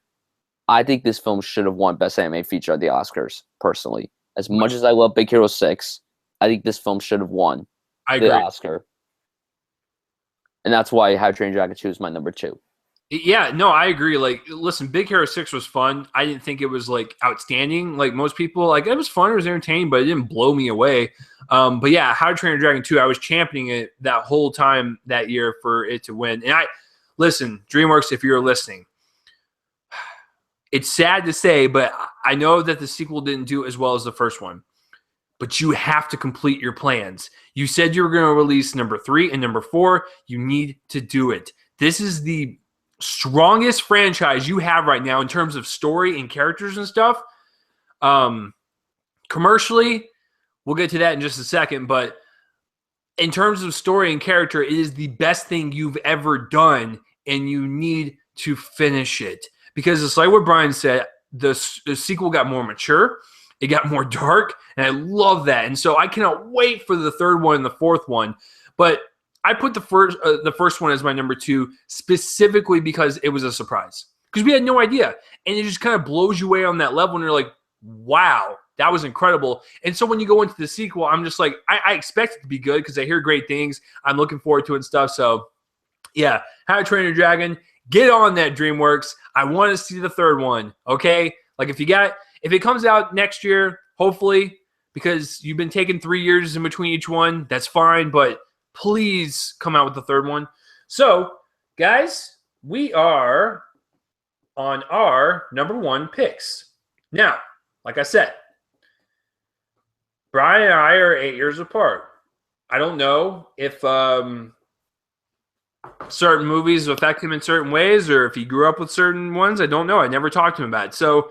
I think this film should have won Best Animated Feature at the Oscars, personally. As much as I love Big Hero 6, I think this film should have won the Oscar. And that's why How to Train Your Dragon 2 is my number 2. Yeah, no, I agree. Like, listen, Big Hero 6 was fun. I didn't think it was, like, outstanding. Like, most people, like, it was fun. It was entertaining, but it didn't blow me away. But, yeah, How to Train Your Dragon 2, I was championing it that whole time that year for it to win. And listen, DreamWorks, if you're listening, it's sad to say, but I know that the sequel didn't do as well as the first one. But you have to complete your plans. You said you were going to release number 3 and number 4. You need to do it. This is the strongest franchise you have right now in terms of story and characters and stuff. Commercially, we'll get to that in just a second, but in terms of story and character, it is the best thing you've ever done, and you need to finish it. Because it's like what Brian said, the sequel got more mature, it got more dark, and I love that. And so I cannot wait for the third one and the fourth one. But I put the first one as my number 2 specifically because it was a surprise. Because we had no idea. And it just kind of blows you away on that level, and you're like, wow, that was incredible. And so when you go into the sequel, I'm just like, I expect it to be good because I hear great things. I'm looking forward to it and stuff. So, yeah, How to Train Your Dragon, get on that, DreamWorks. I want to see the third one, okay? Like, if it comes out next year, hopefully, because you've been taking 3 years in between each one, that's fine, but please come out with the third one. So, guys, we are on our number 1 picks. Now, like I said, Brian and I are 8 years apart. I don't know if certain movies affect him in certain ways or if he grew up with certain ones. I don't know. I never talked to him about it. So,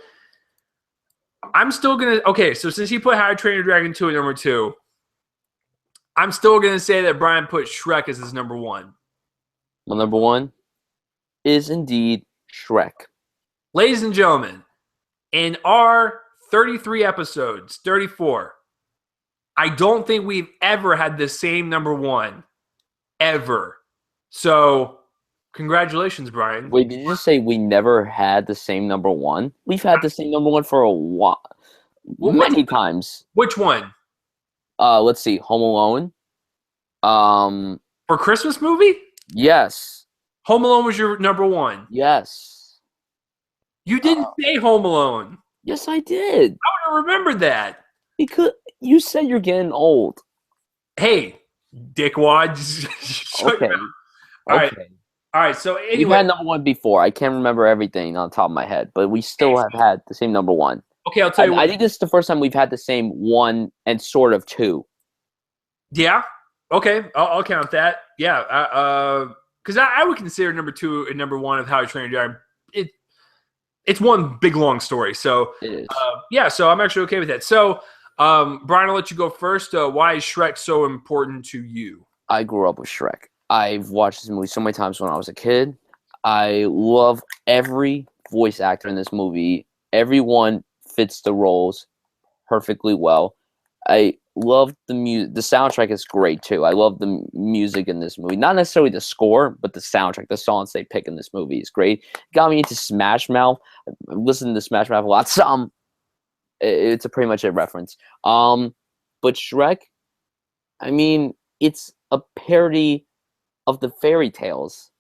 I'm still going to – okay, so since he put How to Train Your Dragon 2 at number 2, I'm still going to say that Brian put Shrek as his number 1. My number 1 is indeed Shrek. Ladies and gentlemen, in our 33 episodes, 34, I don't think we've ever had the same number 1. Ever. So, congratulations, Brian. Wait, did you just say we never had the same number 1? We've had the same number 1 for a while. Many times. Which one? Let's see. Home Alone. For Christmas movie? Yes. Home Alone was your number 1. Yes. You didn't say Home Alone. Yes, I did. I would have remembered that. Because you said you're getting old. Hey, dickwad. Shut Okay. your mouth. All right. So anyway, we've had number 1 before. I can't remember everything on the top of my head, but we still have had the same number 1. Okay, I'll tell you what. I think this is the first time we've had the same 1 and sort of 2. Yeah. Okay. I'll count that. Yeah. Because I would consider number 2 and number 1 of How to Train Your Dragon. it's one big long story. So It is. yeah, so I'm actually okay with that. So Brian, I'll let you go first. Why is Shrek so important to you? I grew up with Shrek. I've watched this movie so many times when I was a kid. I love every voice actor in this movie. Everyone fits the roles perfectly well. I love the music. The soundtrack is great too. I love the music in this movie. Not necessarily the score, but the soundtrack. The songs they pick in this movie is great. Got me into Smash Mouth. I listen to Smash Mouth a lot. It's a pretty much a reference. But Shrek, I mean, it's a parody of the fairy tales.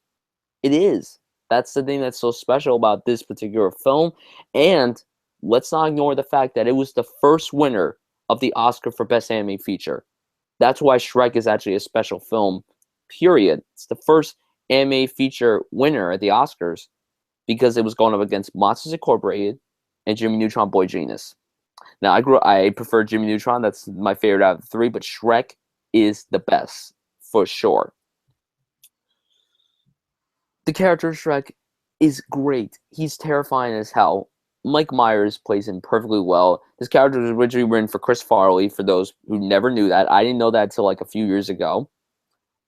It is. That's the thing that's so special about this particular film. And let's not ignore the fact that it was the first winner of the Oscar for Best Animated Feature. That's why Shrek is actually a special film, period. It's the first animated feature winner at the Oscars because it was going up against Monsters Incorporated and Jimmy Neutron Boy Genius. Now, I prefer Jimmy Neutron. That's my favorite out of the three, but Shrek is the best, for sure. The character Shrek is great. He's terrifying as hell. Mike Myers plays him perfectly well. This character was originally written for Chris Farley, for those who never knew that. I didn't know that until like a few years ago,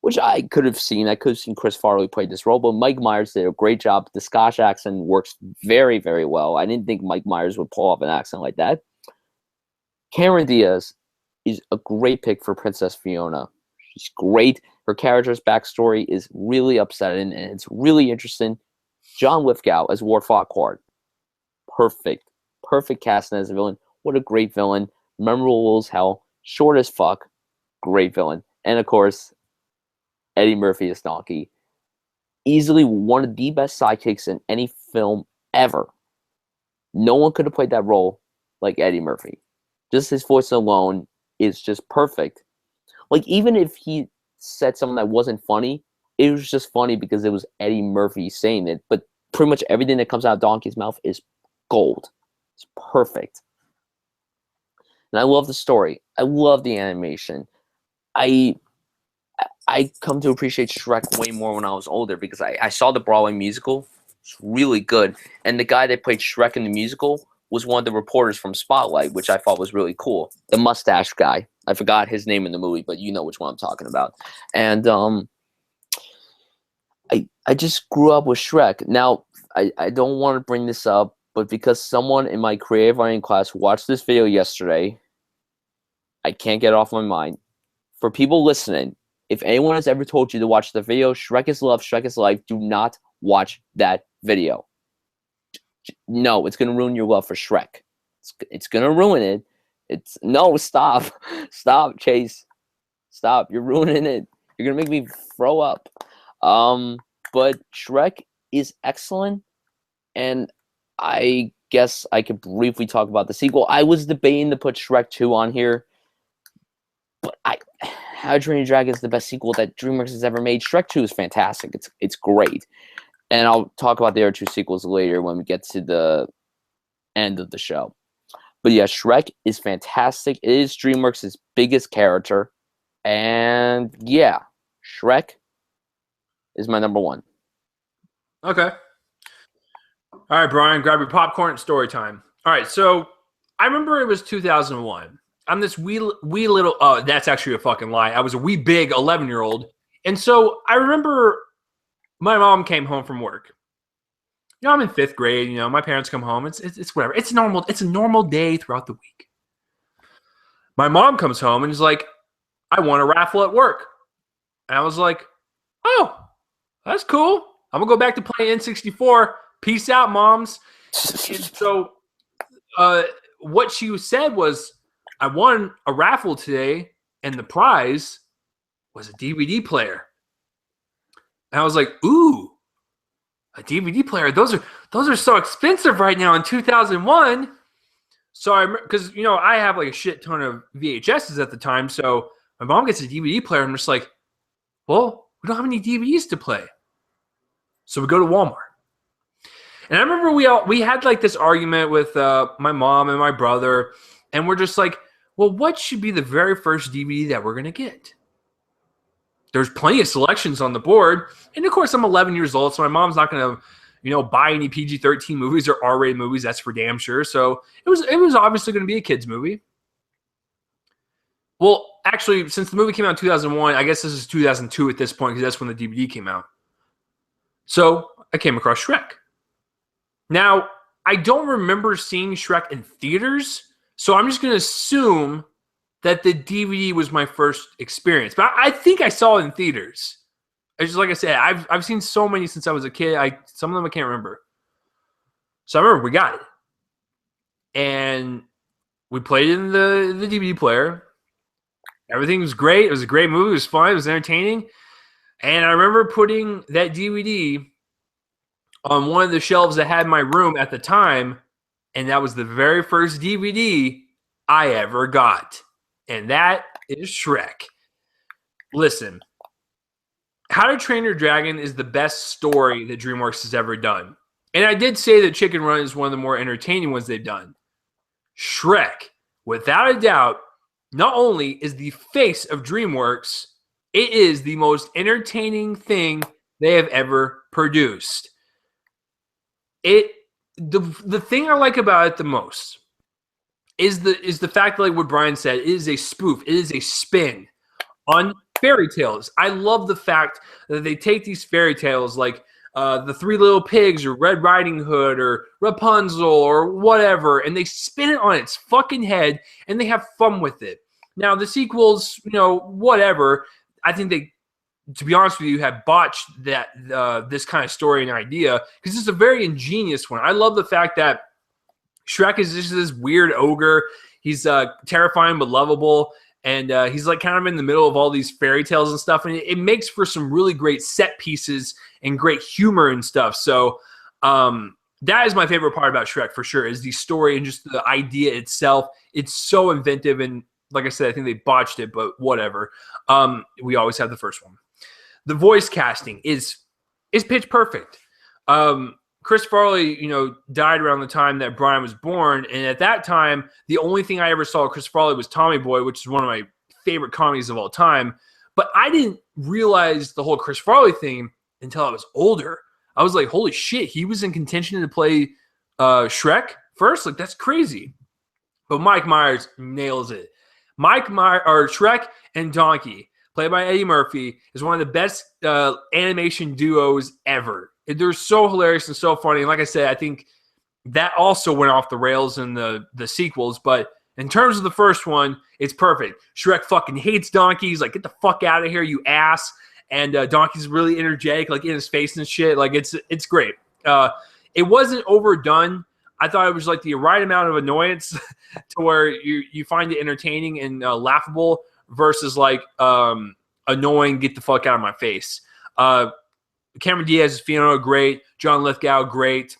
which I could have seen. I could have seen Chris Farley play this role, but Mike Myers did a great job. The Scotch accent works very, very well. I didn't think Mike Myers would pull off an accent like that. Cameron Diaz is a great pick for Princess Fiona. She's great. Her character's backstory is really upsetting, and it's really interesting. John Lithgow as Ward Farquaad. Perfect. Perfect casting as a villain. What a great villain. Memorable as hell. Short as fuck. Great villain. And, of course, Eddie Murphy as Donkey. Easily one of the best sidekicks in any film ever. No one could have played that role like Eddie Murphy. Just his voice alone is just perfect. Like, even if he said something that wasn't funny, it was just funny because it was Eddie Murphy saying it. But pretty much everything that comes out of Donkey's mouth is gold. It's perfect. And I love the story. I love the animation. I come to appreciate Shrek way more when I was older because I saw the Broadway musical. It's really good. And the guy that played Shrek in the musical was one of the reporters from Spotlight, which I thought was really cool. The mustache guy. I forgot his name in the movie, but you know which one I'm talking about. And I just grew up with Shrek. Now, I don't want to bring this up, but because someone in my creative writing class watched this video yesterday, I can't get it off my mind. For people listening, if anyone has ever told you to watch the video, Shrek is Love, Shrek is Life, do not watch that video. No, it's going to ruin your love for Shrek. It's going to ruin it. No, stop. Stop, Chase. Stop. You're ruining it. You're going to make me throw up. But Shrek is excellent, and I guess I could briefly talk about the sequel. I was debating to put Shrek 2 on here, but How to Train Your Dragon is the best sequel that DreamWorks has ever made. Shrek 2 is fantastic. It's great. And I'll talk about the other two sequels later when we get to the end of the show. But yeah, Shrek is fantastic. It is DreamWorks' biggest character. And yeah, Shrek is my number one. Okay. All right, Brian, grab your popcorn. Story time. All right, so I remember it was 2001. I'm this wee little, that's actually a fucking lie. I was a wee big 11-year-old. And so I remember my mom came home from work. You know, I'm in 5th grade. You know, my parents come home. It's whatever. It's normal. It's a normal day throughout the week. My mom comes home and is like, I won a raffle at work. And I was like, oh, that's cool. I'm going to go back to playing N64. Peace out, moms. And so what she said was, I won a raffle today, and the prize was a DVD player. And I was like, ooh, a DVD player. Those are so expensive right now in 2001. So because, you know, I have like a shit ton of VHSs at the time. So my mom gets a DVD player. I'm just like, well, we don't have any DVDs to play. So we go to Walmart. And I remember we had like this argument with my mom and my brother. And we're just like, well, what should be the very first DVD that we're going to get? There's plenty of selections on the board. And of course, I'm 11 years old, so my mom's not going to, buy any PG-13 movies or R-rated movies. That's for damn sure. So it was obviously going to be a kids movie. Well, actually, since the movie came out in 2001, I guess this is 2002 at this point because that's when the DVD came out. So I came across Shrek. Now, I don't remember seeing Shrek in theaters, so I'm just going to assume that the DVD was my first experience. But I think I saw it in theaters. It's just like I said, I've seen so many since I was a kid. Some of them I can't remember. So I remember we got it. And we played it in the DVD player. Everything was great. It was a great movie. It was fun. It was entertaining. And I remember putting that DVD on one of the shelves that had in my room at the time, and that was the very first DVD I ever got. And that is Shrek. Listen, How to Train Your Dragon is the best story that DreamWorks has ever done. And I did say that Chicken Run is one of the more entertaining ones they've done. Shrek, without a doubt, not only is the face of DreamWorks, it is the most entertaining thing they have ever produced. The thing I like about it the most is the fact that, like what Brian said, it is a spoof, it is a spin on fairy tales. I love the fact that they take these fairy tales like the Three Little Pigs or Red Riding Hood or Rapunzel or whatever, and they spin it on its fucking head and they have fun with it. Now, the sequels, whatever, I think they, to be honest with you, have botched that this kind of story and idea because it's a very ingenious one. I love the fact that Shrek is just this weird ogre. He's terrifying but lovable, and he's like kind of in the middle of all these fairy tales and stuff, and it makes for some really great set pieces and great humor and stuff. So that is my favorite part about Shrek for sure, is the story and just the idea itself. It's so inventive, and like I said, I think they botched it, but whatever. We always have the first one. The voice casting is pitch perfect. Chris Farley, died around the time that Brian was born, and at that time, the only thing I ever saw of Chris Farley was Tommy Boy, which is one of my favorite comedies of all time. But I didn't realize the whole Chris Farley thing until I was older. I was like, holy shit, he was in contention to play Shrek first? Like, that's crazy. But Mike Myers nails it. Shrek and Donkey, played by Eddie Murphy, is one of the best animation duos ever. They're so hilarious and so funny. And like I said, I think that also went off the rails in the sequels. But in terms of the first one, it's perfect. Shrek fucking hates Donkey. He's like, get the fuck out of here, you ass. And Donkey's really energetic, like in his face and shit. Like, it's great. It wasn't overdone. I thought it was like the right amount of annoyance to where you find it entertaining and laughable versus like annoying, get the fuck out of my face. Cameron Diaz's Fiona, great. John Lithgow, great.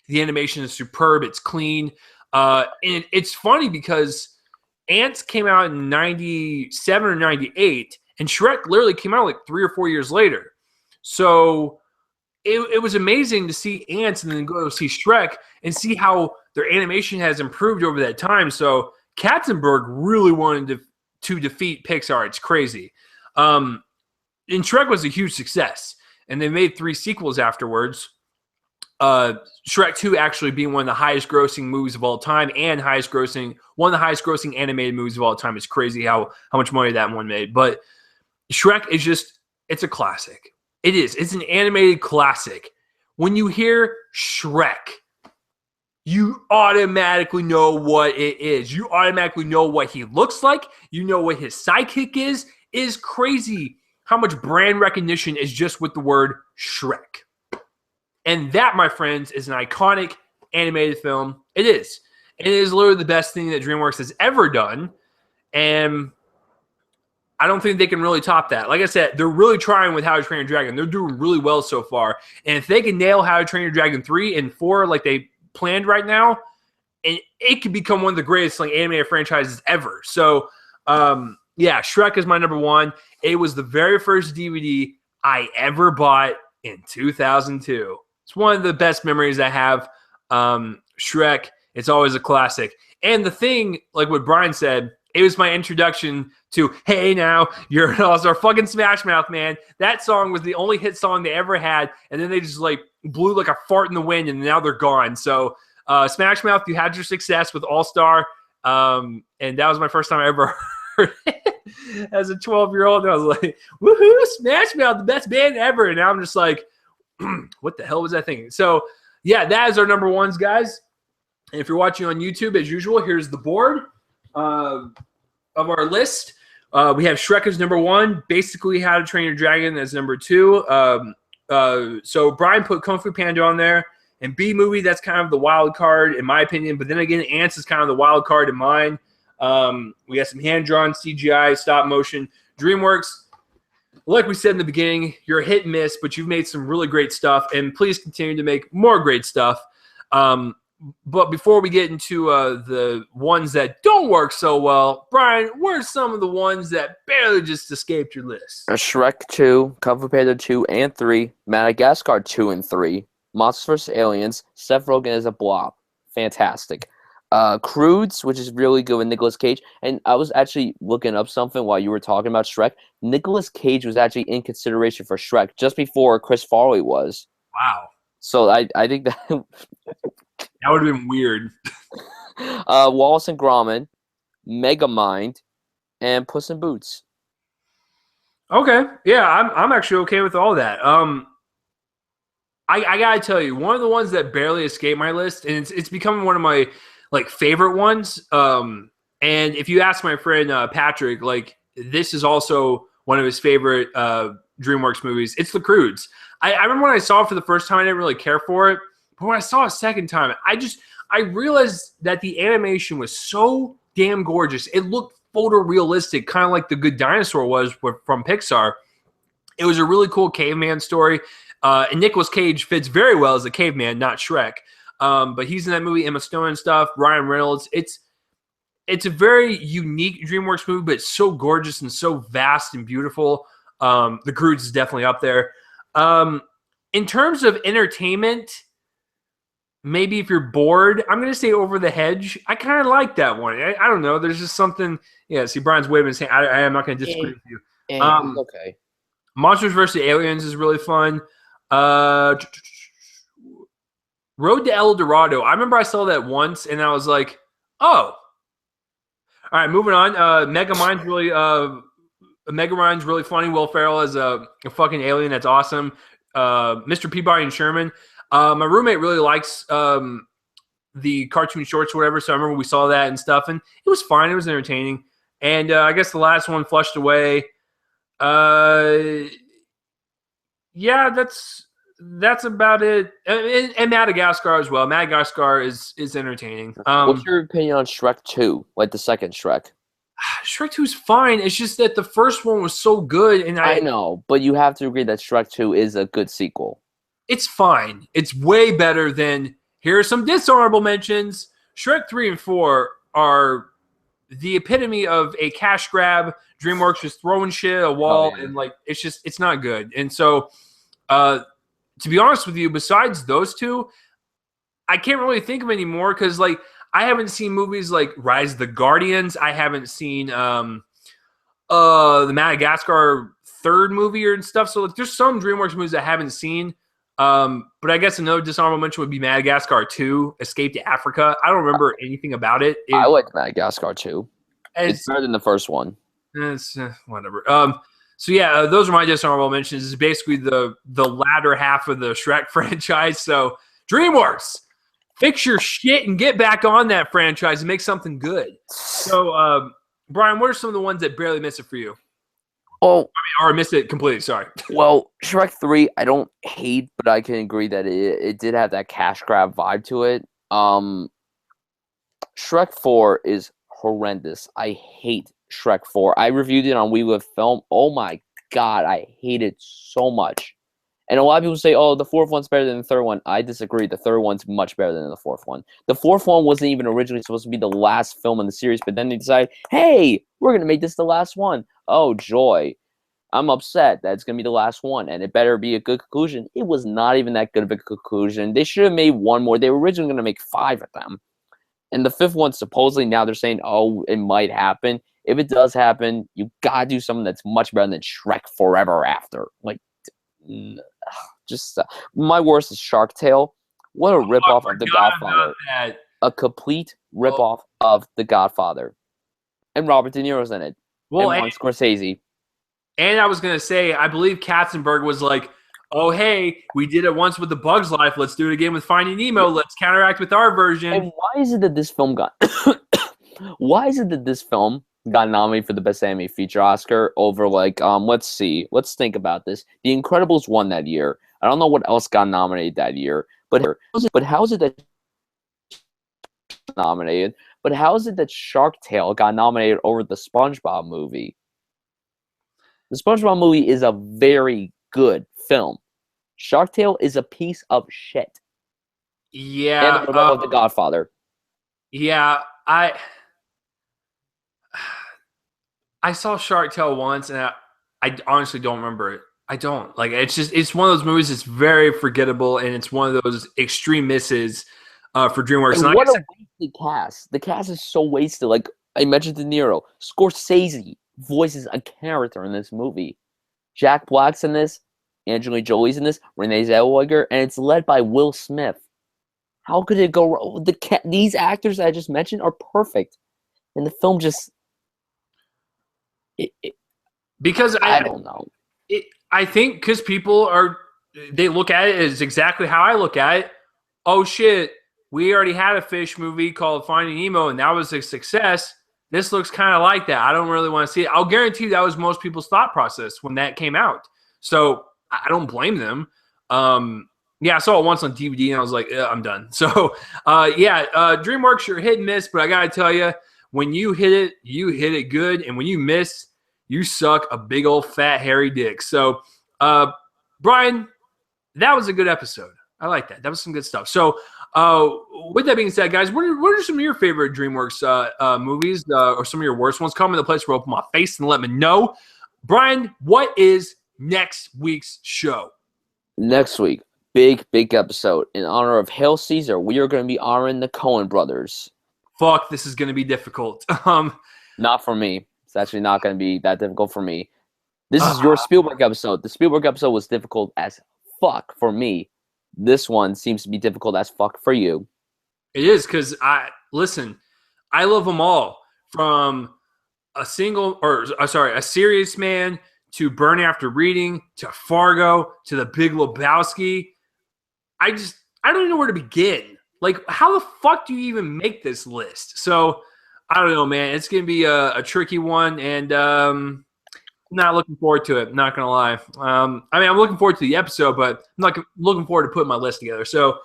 The animation is superb. It's clean. And it's funny because Ants came out in 97 or 98, and Shrek literally came out like 3 or 4 years later. So it was amazing to see Ants and then go see Shrek and see how their animation has improved over that time. So Katzenberg really wanted to defeat Pixar. It's crazy. And Shrek was a huge success. And they made 3 sequels afterwards. Shrek 2 actually being one of the highest grossing movies of all time and one of the highest grossing animated movies of all time. It's crazy how much money that one made. But Shrek is it's a classic. It is. It's an animated classic. When you hear Shrek, you automatically know what it is. You automatically know what he looks like. You know what his sidekick is. It is crazy how much brand recognition is just with the word Shrek. And that, my friends, is an iconic animated film. It is. It is literally the best thing that DreamWorks has ever done. And I don't think they can really top that. Like I said, they're really trying with How to Train Your Dragon. They're doing really well so far. And if they can nail How to Train Your Dragon 3 and 4 like they planned right now, and it could become one of the greatest animated franchises ever. So, yeah, Shrek is my number one. It was the very first DVD I ever bought in 2002. It's one of the best memories I have. Shrek, it's always a classic. And the thing, like what Brian said, it was my introduction to, hey, now you're an all-star. Fucking Smash Mouth, man. That song was the only hit song they ever had, and then they just like blew like a fart in the wind, and now they're gone. So Smash Mouth, you had your success with All-Star, and that was my first time I ever heard it as a 12-year-old. And I was like, woohoo, Smash Mouth, the best band ever. And now I'm just like, what the hell was that thing? So yeah, that is our number ones, guys. And if you're watching on YouTube, as usual, here's the board of our list. We have Shrek as number one, basically How to Train Your Dragon as number two. So Brian put Kung Fu Panda on there. And B-movie, that's kind of the wild card in my opinion. But then again, Ants is kind of the wild card in mine. We got some hand-drawn CGI, stop motion. Dreamworks, like we said in the beginning, you're a hit and miss, but you've made some really great stuff. And please continue to make more great stuff. But before we get into the ones that don't work so well, Brian, what are some of the ones that barely just escaped your list? Shrek 2, Kung Fu Panda 2 and 3, Madagascar 2 and 3, Monsters vs. Aliens, Seth Rogen as a blob. Fantastic. Crudes, which is really good with Nicolas Cage. And I was actually looking up something while you were talking about Shrek. Nicolas Cage was actually in consideration for Shrek just before Chris Farley was. Wow. So I think that... that would have been weird. Wallace and Gromit, Megamind, and Puss in Boots. Okay. Yeah, I'm actually okay with all that. I gotta tell you, one of the ones that barely escaped my list, and it's becoming one of my like favorite ones. And if you ask my friend Patrick, like this is also one of his favorite DreamWorks movies. It's The Croods. I remember when I saw it for the first time, I didn't really care for it, but when I saw it a second time, I realized that the animation was so damn gorgeous. It looked photorealistic, kind of like The Good Dinosaur was from Pixar. It was a really cool caveman story. And Nicolas Cage fits very well as a caveman, not Shrek. But he's in that movie, Emma Stone and stuff, Ryan Reynolds. It's a very unique DreamWorks movie, but it's so gorgeous and so vast and beautiful. The Croods is definitely up there. In terms of entertainment, maybe if you're bored, I'm going to say Over the Hedge. I kind of like that one. I don't know. There's just something. Yeah, see, Brian's waving his hand. I am not going to disagree with you. Okay. Monsters vs. Aliens is really fun. Road to El Dorado. I remember I saw that once, and I was like, "Oh." All right, moving on. Megamind's really funny. Will Ferrell as a fucking alien. That's awesome. Mr. Peabody and Sherman. My roommate really likes the cartoon shorts or whatever, so I remember we saw that and stuff, and it was fine. It was entertaining. And I guess the last one, Flushed Away. Yeah, that's about it. And Madagascar as well. Madagascar is entertaining. What's your opinion on Shrek 2, like the second Shrek? Shrek 2 is fine. It's just that the first one was so good, and I know, but you have to agree that Shrek 2 is a good sequel. It's fine. It's way better than, here are some dishonorable mentions. Shrek 3 and 4 are the epitome of a cash grab. DreamWorks just throwing shit at a wall, and like it's not good. And so, to be honest with you, besides those two, I can't really think of any more because like I haven't seen movies like Rise of the Guardians. I haven't seen the Madagascar third movie and stuff. So like, there's some DreamWorks movies I haven't seen. But I guess another dishonorable mention would be Madagascar 2, Escape to Africa. I don't remember anything about it. I like Madagascar 2. It's better than the first one. It's whatever. So yeah, those are my dishonorable mentions. It's basically the latter half of the Shrek franchise. So DreamWorks, fix your shit and get back on that franchise and make something good. So Brian, what are some of the ones that barely miss it for you? Oh, or miss it completely. Sorry. Well, Shrek 3, I don't hate, but I can agree that it did have that cash grab vibe to it. Shrek 4 is horrendous. I hate Shrek 4. I reviewed it on We Live Film. Oh my god, I hate it so much. And a lot of people say, oh, the fourth one's better than the third one. I disagree. The third one's much better than the fourth one. The fourth one wasn't even originally supposed to be the last film in the series, but then they decided, hey, we're going to make this the last one. Oh, joy. I'm upset that it's going to be the last one, and it better be a good conclusion. It was not even that good of a conclusion. They should have made one more. They were originally going to make 5 of them. And the fifth one, supposedly now they're saying, oh, it might happen. If it does happen, you gotta do something that's much better than Shrek Forever After. Like, just my worst is Shark Tale. What a ripoff of The Godfather. A complete ripoff of The Godfather. And Robert De Niro's in it. Well, and Martin Scorsese. And I was going to say, I believe Katzenberg was like, oh, hey, we did it once with The Bug's Life. Let's do it again with Finding Nemo. Let's counteract with our version. And why is it that this film got nominated for the Best Animated Feature Oscar over, like, let's see. Let's think about this. The Incredibles won that year. I don't know what else got nominated that year. But how is it that nominated? But how is it that Shark Tale got nominated over the SpongeBob movie? The SpongeBob movie is a very good film. Shark Tale is a piece of shit. Yeah. And of The Godfather. Yeah, I saw Shark Tale once, and I honestly don't remember it. I don't. Like, it's one of those movies that's very forgettable, and it's one of those extreme misses for DreamWorks. And what a wasted cast. The cast is so wasted. Like, I mentioned De Niro. Scorsese voices a character in this movie. Jack Black's in this. Angelina Jolie's in this. Renee Zellweger. And it's led by Will Smith. How could it go wrong? These actors that I just mentioned are perfect. And the film just... because I don't know. I think because they look at it as exactly how I look at it. Oh, shit. We already had a fish movie called Finding Nemo, and that was a success. This looks kind of like that. I don't really want to see it. I'll guarantee you that was most people's thought process when that came out. So I don't blame them. Yeah, I saw it once on DVD, and I was like, I'm done. So, DreamWorks, you're hit and miss, but I got to tell you, when you hit it good, and when you miss, you suck a big old fat hairy dick. So, Brian, that was a good episode. I like that. That was some good stuff. So, with that being said, guys, what are some of your favorite DreamWorks movies or some of your worst ones? Comment in the place where I open my face and let me know. Brian, what is next week's show? Next week, big episode. In honor of Hail Caesar, we are going to be honoring the Coen brothers. Fuck, this is going to be difficult. Not for me. It's actually not going to be that difficult for me. This is your Spielberg episode. The Spielberg episode was difficult as fuck for me. This one seems to be difficult as fuck for you. It is, because I love them all. From a Serious Man to Burn After Reading to Fargo to The Big Lebowski. I don't even know where to begin. Like, how the fuck do you even make this list? So, I don't know, man. It's going to be a tricky one, and not looking forward to it. Not going to lie. I'm looking forward to the episode, but I'm not looking forward to putting my list together. So,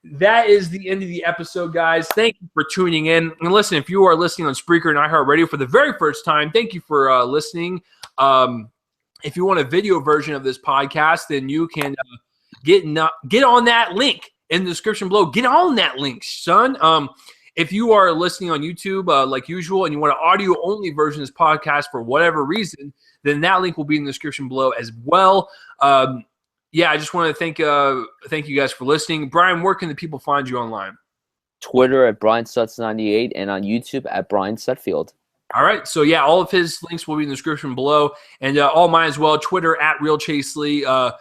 that is the end of the episode, guys. Thank you for tuning in. And listen, if you are listening on Spreaker and iHeartRadio for the very first time, thank you for listening. If you want a video version of this podcast, then you can get on that link in the description below. Get on that link, son. If you are listening on YouTube like usual and you want an audio-only version of this podcast for whatever reason, then that link will be in the description below as well. I just want to thank you guys for listening. Brian, where can the people find you online? Twitter at BrianSutz98 and on YouTube at Brian Sutfield. All right. So, yeah, all of his links will be in the description below. And all mine as well. Twitter at RealChaseLee.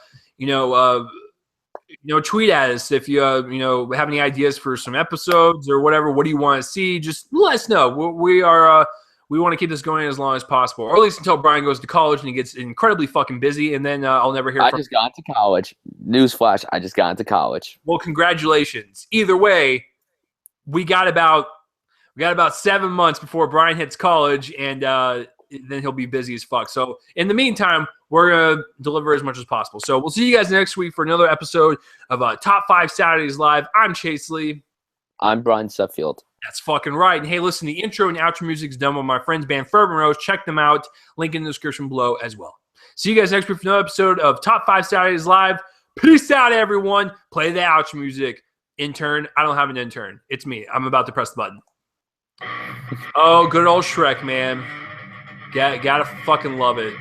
Tweet at us if you have any ideas for some episodes or whatever. What do you want to see? Just let us know. We want to keep this going as long as possible, or at least until Brian goes to college and he gets incredibly fucking busy, and then I'll never hear from him. I just got into college. Newsflash, I just got into college. Well, congratulations. Either way, we got about 7 months before Brian hits college, and then he'll be busy as fuck. So in the meantime, we're going to deliver as much as possible. So we'll see you guys next week for another episode of Top 5 Saturdays Live. I'm Chase Lee. I'm Brian Sutfield. That's fucking right. And hey, listen, the intro and outro music is done by my friends band Fervent Roze. Check them out. Link in the description below as well. See you guys next week for another episode of Top 5 Saturdays Live. Peace out, everyone. Play the outro music. Intern. I don't have an intern. It's me. I'm about to press the button. Oh, good old Shrek, man. Gotta fucking love it.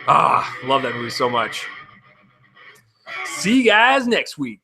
Love that movie so much. See you guys next week.